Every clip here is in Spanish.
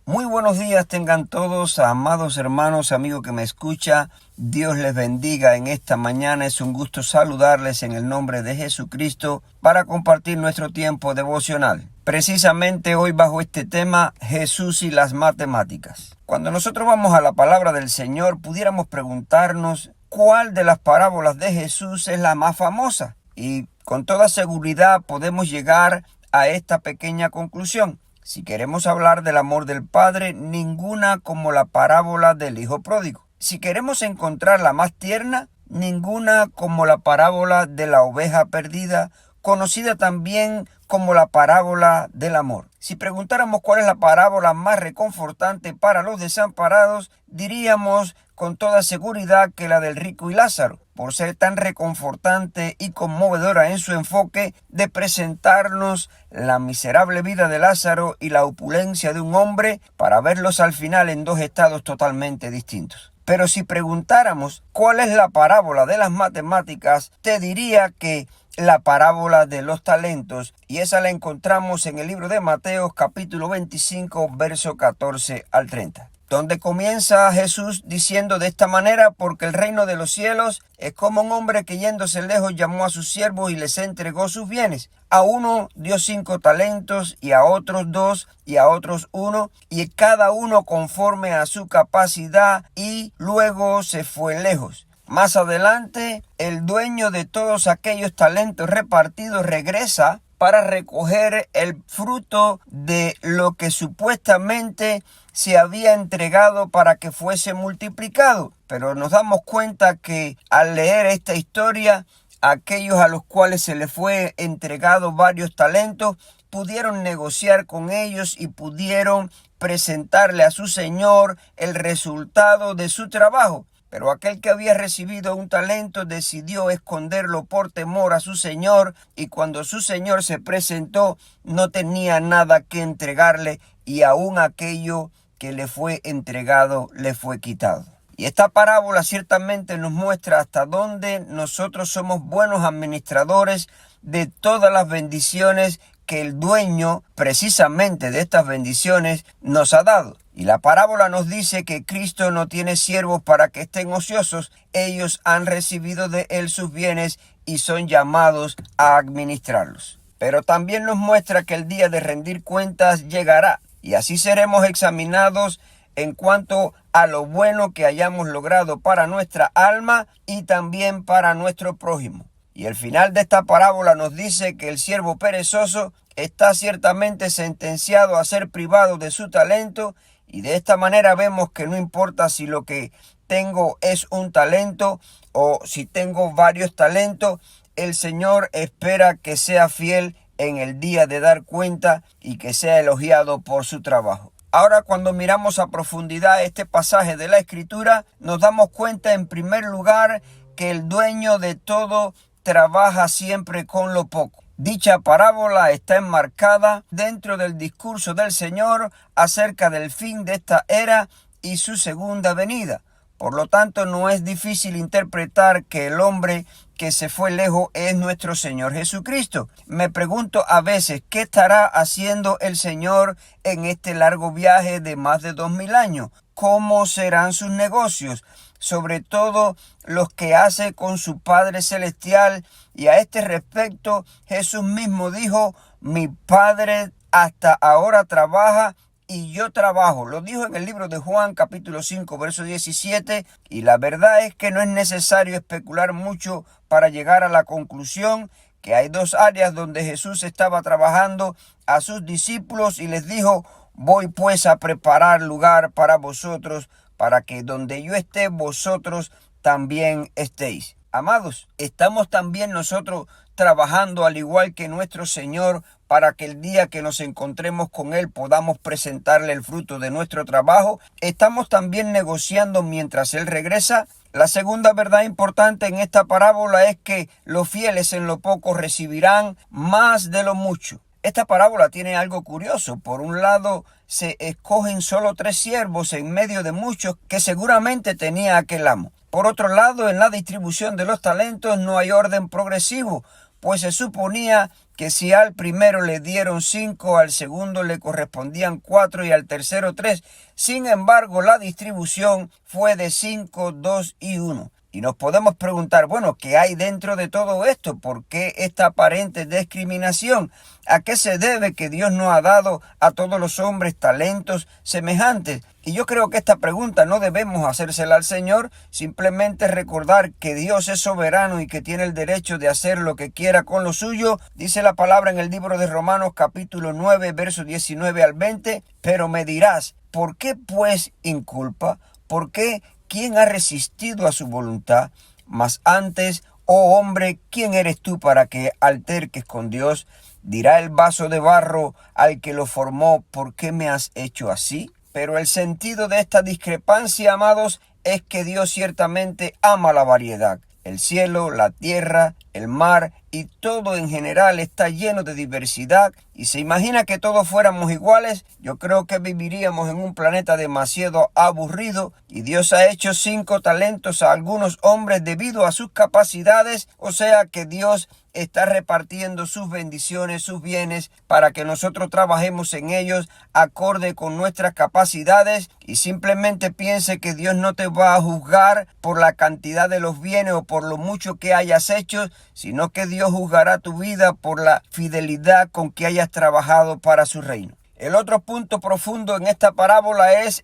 Muy buenos días tengan todos, amados hermanos, amigos que me escucha. Dios les bendiga en esta mañana. Es un gusto saludarles en el nombre de Jesucristo para compartir nuestro tiempo devocional. Precisamente hoy bajo este tema, Jesús y las matemáticas. Cuando nosotros vamos a la palabra del Señor, pudiéramos preguntarnos cuál de las parábolas de Jesús es la más famosa. Y con toda seguridad podemos llegar a esta pequeña conclusión. Si queremos hablar del amor del Padre, ninguna como la parábola del Hijo Pródigo. Si queremos encontrar la más tierna, ninguna como la parábola de la oveja perdida, conocida también como la parábola del amor. Si preguntáramos cuál es la parábola más reconfortante para los desamparados, diríamos con toda seguridad que la del rico y Lázaro, por ser tan reconfortante y conmovedora en su enfoque de presentarnos la miserable vida de Lázaro y la opulencia de un hombre para verlos al final en dos estados totalmente distintos. Pero si preguntáramos cuál es la parábola de las matemáticas, te diría que la parábola de los talentos, y esa la encontramos en el libro de Mateo capítulo 25, verso 14 al 30. Donde comienza Jesús diciendo de esta manera: porque el reino de los cielos es como un hombre que yéndose lejos llamó a sus siervos y les entregó sus bienes. A uno dio 5 talentos, y a otros 2, y a otros 1, y cada uno conforme a su capacidad, y luego se fue lejos. Más adelante, el dueño de todos aquellos talentos repartidos regresa para recoger el fruto de lo que supuestamente se había entregado para que fuese multiplicado. Pero nos damos cuenta que al leer esta historia, aquellos a los cuales se les fue entregado varios talentos pudieron negociar con ellos y pudieron presentarle a su señor el resultado de su trabajo. Pero aquel que había recibido un talento decidió esconderlo por temor a su señor, y cuando su señor se presentó no tenía nada que entregarle, y aún aquello que le fue entregado le fue quitado. Y esta parábola ciertamente nos muestra hasta dónde nosotros somos buenos administradores de todas las bendiciones que el dueño precisamente de estas bendiciones nos ha dado. Y la parábola nos dice que Cristo no tiene siervos para que estén ociosos. Ellos han recibido de él sus bienes y son llamados a administrarlos. Pero también nos muestra que el día de rendir cuentas llegará, y así seremos examinados en cuanto a lo bueno que hayamos logrado para nuestra alma y también para nuestro prójimo. Y el final de esta parábola nos dice que el siervo perezoso está ciertamente sentenciado a ser privado de su talento, y de esta manera vemos que no importa si lo que tengo es un talento o si tengo varios talentos, el Señor espera que sea fiel en el día de dar cuenta y que sea elogiado por su trabajo. Ahora, cuando miramos a profundidad este pasaje de la Escritura, nos damos cuenta en primer lugar que el dueño de todo trabaja siempre con lo poco. Dicha parábola está enmarcada dentro del discurso del Señor acerca del fin de esta era y su segunda venida. Por lo tanto, no es difícil interpretar que el hombre que se fue lejos es nuestro Señor Jesucristo. Me pregunto a veces, ¿qué estará haciendo el Señor en este largo viaje de más de 2000 años? ¿Cómo serán sus negocios? Sobre todo los que hace con su Padre Celestial. Y a este respecto, Jesús mismo dijo: mi Padre hasta ahora trabaja y yo trabajo. Lo dijo en el libro de Juan capítulo 5 verso 17, y la verdad es que no es necesario especular mucho para llegar a la conclusión que hay dos áreas donde Jesús estaba trabajando a sus discípulos y les dijo: voy pues a preparar lugar para vosotros, para que donde yo esté vosotros también estéis. Amados, estamos también nosotros trabajando al igual que nuestro Señor para que el día que nos encontremos con Él podamos presentarle el fruto de nuestro trabajo. Estamos también negociando mientras Él regresa. La segunda verdad importante en esta parábola es que los fieles en lo poco recibirán más de lo mucho. Esta parábola tiene algo curioso. Por un lado, se escogen solo 3 siervos en medio de muchos que seguramente tenía aquel amo. Por otro lado, en la distribución de los talentos no hay orden progresivo, pues se suponía que si al primero le dieron 5, al segundo le correspondían 4 y al tercero 3. Sin embargo, la distribución fue de 5, 2 y 1. Y nos podemos preguntar, bueno, ¿qué hay dentro de todo esto? ¿Por qué esta aparente discriminación? ¿A qué se debe que Dios no ha dado a todos los hombres talentos semejantes? Y yo creo que esta pregunta no debemos hacérsela al Señor, simplemente recordar que Dios es soberano y que tiene el derecho de hacer lo que quiera con lo suyo. Dice la palabra en el libro de Romanos capítulo 9, versos 19 al 20, pero me dirás, ¿por qué pues inculpa? ¿Por qué? ¿Quién ha resistido a su voluntad? Mas antes, oh hombre, ¿quién eres tú para que alterques con Dios? Dirá el vaso de barro al que lo formó, ¿por qué me has hecho así? Pero el sentido de esta discrepancia, amados, es que Dios ciertamente ama la variedad. El cielo, la tierra, el mar y todo en general está lleno de diversidad. Y se imagina que todos fuéramos iguales, yo creo que viviríamos en un planeta demasiado aburrido. Y Dios ha hecho 5 talentos a algunos hombres debido a sus capacidades. O sea que Dios está repartiendo sus bendiciones, sus bienes, para que nosotros trabajemos en ellos acorde con nuestras capacidades. Y simplemente piense que Dios no te va a juzgar por la cantidad de los bienes o por lo mucho que hayas hecho, sino que Dios juzgará tu vida por la fidelidad con que hayas trabajado para su reino. El otro punto profundo en esta parábola es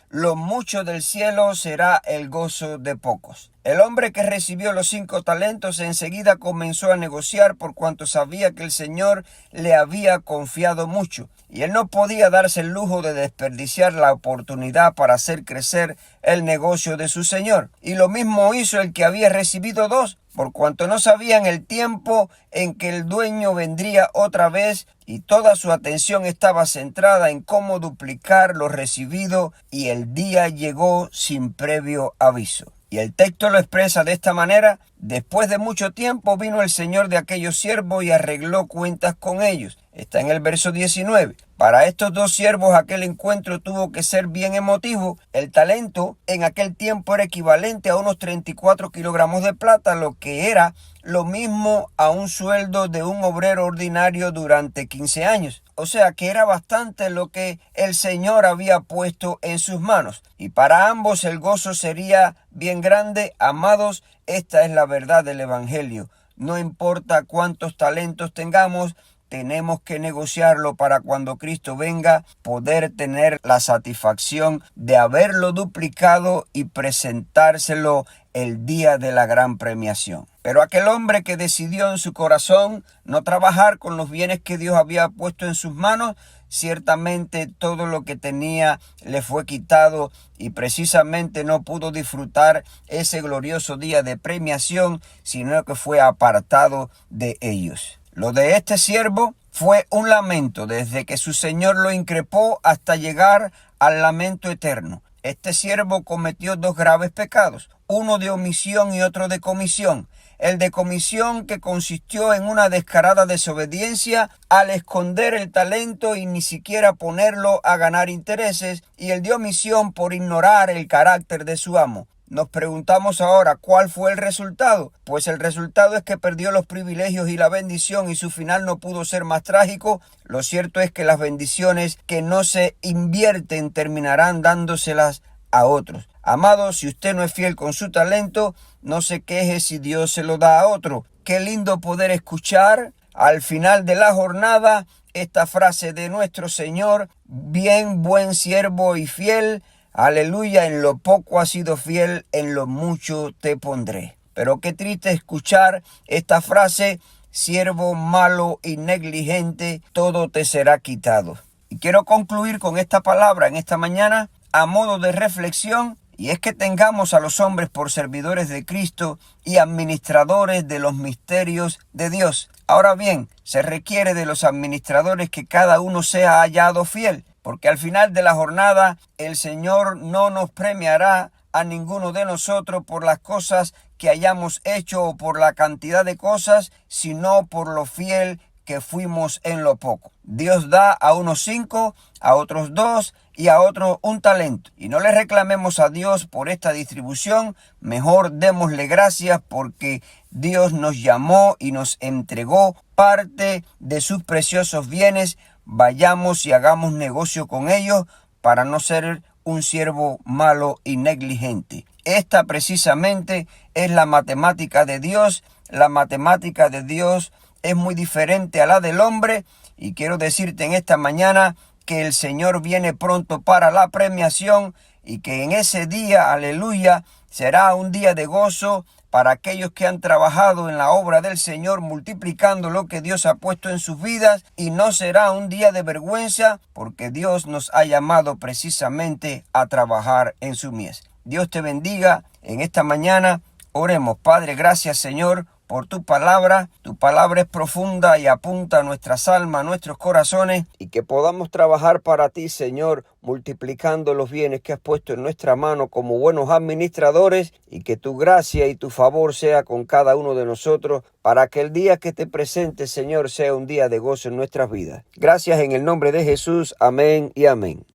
lo mucho del cielo será el gozo de pocos. El hombre que recibió los 5 talentos enseguida comenzó a negociar por cuanto sabía que el Señor le había confiado mucho. Y él no podía darse el lujo de desperdiciar la oportunidad para hacer crecer el negocio de su Señor. Y lo mismo hizo el que había recibido 2, por cuanto no sabían el tiempo en que el dueño vendría otra vez, y toda su atención estaba centrada en cómo duplicar lo recibido, y el día llegó sin previo aviso. Y el texto lo expresa de esta manera: después de mucho tiempo vino el señor de aquellos siervos y arregló cuentas con ellos. Está en el verso 19. Para estos 2 siervos aquel encuentro tuvo que ser bien emotivo. El talento en aquel tiempo era equivalente a unos 34 kilogramos de plata, lo que era lo mismo a un sueldo de un obrero ordinario durante 15 años. O sea que era bastante lo que el Señor había puesto en sus manos. Y para ambos el gozo sería bien grande. Amados, esta es la verdad del Evangelio. No importa cuántos talentos tengamos, tenemos que negociarlo para cuando Cristo venga poder tener la satisfacción de haberlo duplicado y presentárselo el día de la gran premiación. Pero aquel hombre que decidió en su corazón no trabajar con los bienes que Dios había puesto en sus manos, ciertamente todo lo que tenía le fue quitado y precisamente no pudo disfrutar ese glorioso día de premiación, sino que fue apartado de ellos. Lo de este siervo fue un lamento desde que su señor lo increpó hasta llegar al lamento eterno. Este siervo cometió 2 graves pecados, uno de omisión y otro de comisión. El de comisión, que consistió en una descarada desobediencia al esconder el talento y ni siquiera ponerlo a ganar intereses, y el de omisión por ignorar el carácter de su amo. Nos preguntamos ahora, ¿cuál fue el resultado? Pues el resultado es que perdió los privilegios y la bendición y su final no pudo ser más trágico. Lo cierto es que las bendiciones que no se invierten terminarán dándoselas a otros. Amado, si usted no es fiel con su talento, no se queje si Dios se lo da a otro. Qué lindo poder escuchar al final de la jornada esta frase de nuestro Señor: bien, buen siervo y fiel. Aleluya, en lo poco has sido fiel, en lo mucho te pondré. Pero qué triste escuchar esta frase: siervo malo y negligente, todo te será quitado. Y quiero concluir con esta palabra en esta mañana a modo de reflexión, y es que tengamos a los hombres por servidores de Cristo y administradores de los misterios de Dios. Ahora bien, se requiere de los administradores que cada uno sea hallado fiel, porque al final de la jornada el Señor no nos premiará a ninguno de nosotros por las cosas que hayamos hecho o por la cantidad de cosas, sino por lo fiel que fuimos en lo poco. Dios da a unos 5, a otros 2 y a otro un talento. Y no le reclamemos a Dios por esta distribución, mejor démosle gracias porque Dios nos llamó y nos entregó parte de sus preciosos bienes. Vayamos y hagamos negocio con ellos para no ser un siervo malo y negligente. Esta precisamente es la matemática de Dios. La matemática de Dios es muy diferente a la del hombre, y quiero decirte en esta mañana que el Señor viene pronto para la premiación y que en ese día, aleluya, será un día de gozo para aquellos que han trabajado en la obra del Señor, multiplicando lo que Dios ha puesto en sus vidas, y no será un día de vergüenza porque Dios nos ha llamado precisamente a trabajar en su mies. Dios te bendiga en esta mañana. Oremos. Padre, gracias Señor por tu palabra. Tu palabra es profunda y apunta a nuestras almas, a nuestros corazones, y que podamos trabajar para ti, Señor, multiplicando los bienes que has puesto en nuestra mano como buenos administradores, y que tu gracia y tu favor sea con cada uno de nosotros para que el día que te presentes, Señor, sea un día de gozo en nuestras vidas. Gracias en el nombre de Jesús. Amén y amén.